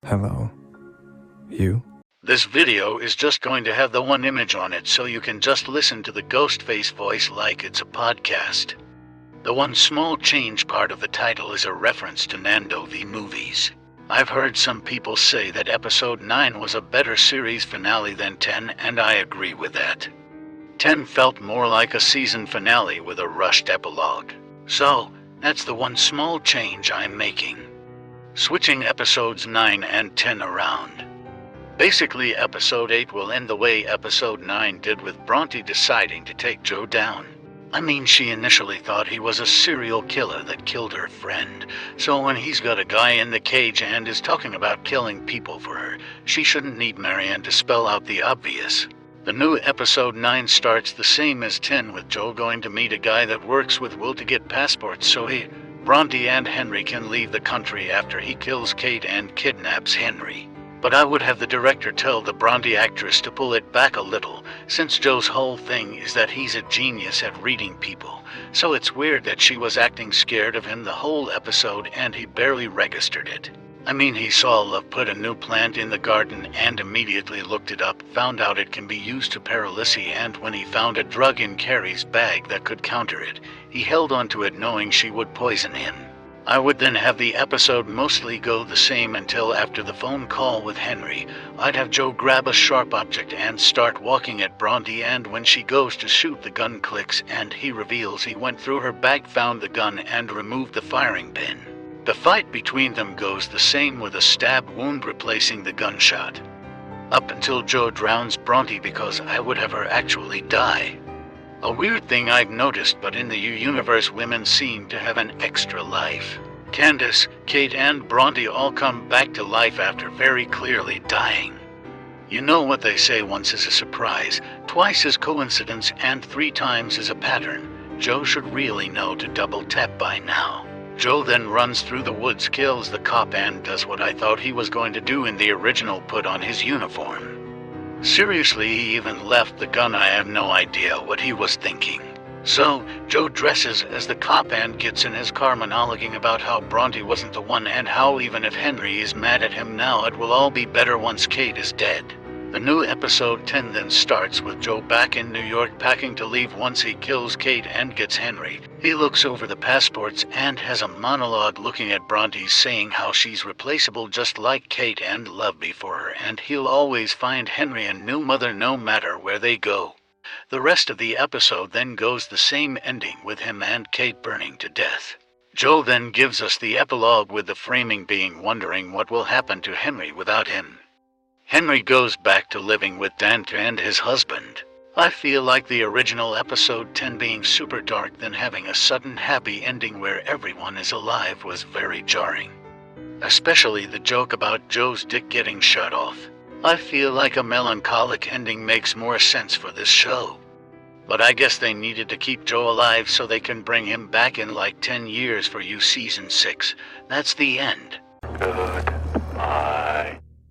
Hello. You? This video is just going to have the one image on it, so you can just listen to the Ghostface voice like it's a podcast. The one small change part of the title is a reference to Nando v Movies. I've heard some people say that episode 9 was a better series finale than 10, and I agree with that. 10 felt more like a season finale with a rushed epilogue. So, that's the one small change I'm making. Switching episodes 9 and 10 around. Basically, episode 8 will end the way episode 9 did, with Bronte deciding to take Joe down. I mean, she initially thought he was a serial killer that killed her friend, so when he's got a guy in the cage and is talking about killing people for her, she shouldn't need Marianne to spell out the obvious. The new episode 9 starts the same as 10, with Joe going to meet a guy that works with Will to get passports so Bronte and Henry can leave the country after he kills Kate and kidnaps Henry. But I would have the director tell the Bronte actress to pull it back a little, since Joe's whole thing is that he's a genius at reading people, so it's weird that she was acting scared of him the whole episode and he barely registered it. I mean, he saw Love put a new plant in the garden and immediately looked it up, found out it can be used to paralysis, and when he found a drug in Carrie's bag that could counter it, he held onto it knowing she would poison him. I would then have the episode mostly go the same until after the phone call with Henry. I'd have Joe grab a sharp object and start walking at Bronte, and when she goes to shoot, the gun clicks and he reveals he went through her bag, found the gun, and removed the firing pin. The fight between them goes the same, with a stab wound replacing the gunshot. Up until Joe drowns Bronte, because I would have her actually die. A weird thing I've noticed, but in the universe women seem to have an extra life. Candace, Kate, and Bronte all come back to life after very clearly dying. You know what they say, once is a surprise, twice is coincidence, and 3 times is a pattern. Joe should really know to double tap by now. Joe then runs through the woods, kills the cop, and does what I thought he was going to do in the original, put on his uniform. Seriously, he even left the gun. I have no idea what he was thinking. So, Joe dresses as the cop and gets in his car monologuing about how Bronte wasn't the one, and how even if Henry is mad at him now, it will all be better once Kate is dead. The new episode 10 then starts with Joe back in New York, packing to leave once he kills Kate and gets Henry. He looks over the passports and has a monologue looking at Bronte, saying how she's replaceable just like Kate and Love before her, and he'll always find Henry a new mother no matter where they go. The rest of the episode then goes the same, ending with him and Kate burning to death. Joe then gives us the epilogue, with the framing being wondering what will happen to Henry without him. Henry goes back to living with Dante and his husband. I feel like the original episode 10 being super dark, then having a sudden happy ending where everyone is alive, was very jarring. Especially the joke about Joe's dick getting shut off. I feel like a melancholic ending makes more sense for this show. But I guess they needed to keep Joe alive so they can bring him back in like 10 years for season 6. That's the end. Good.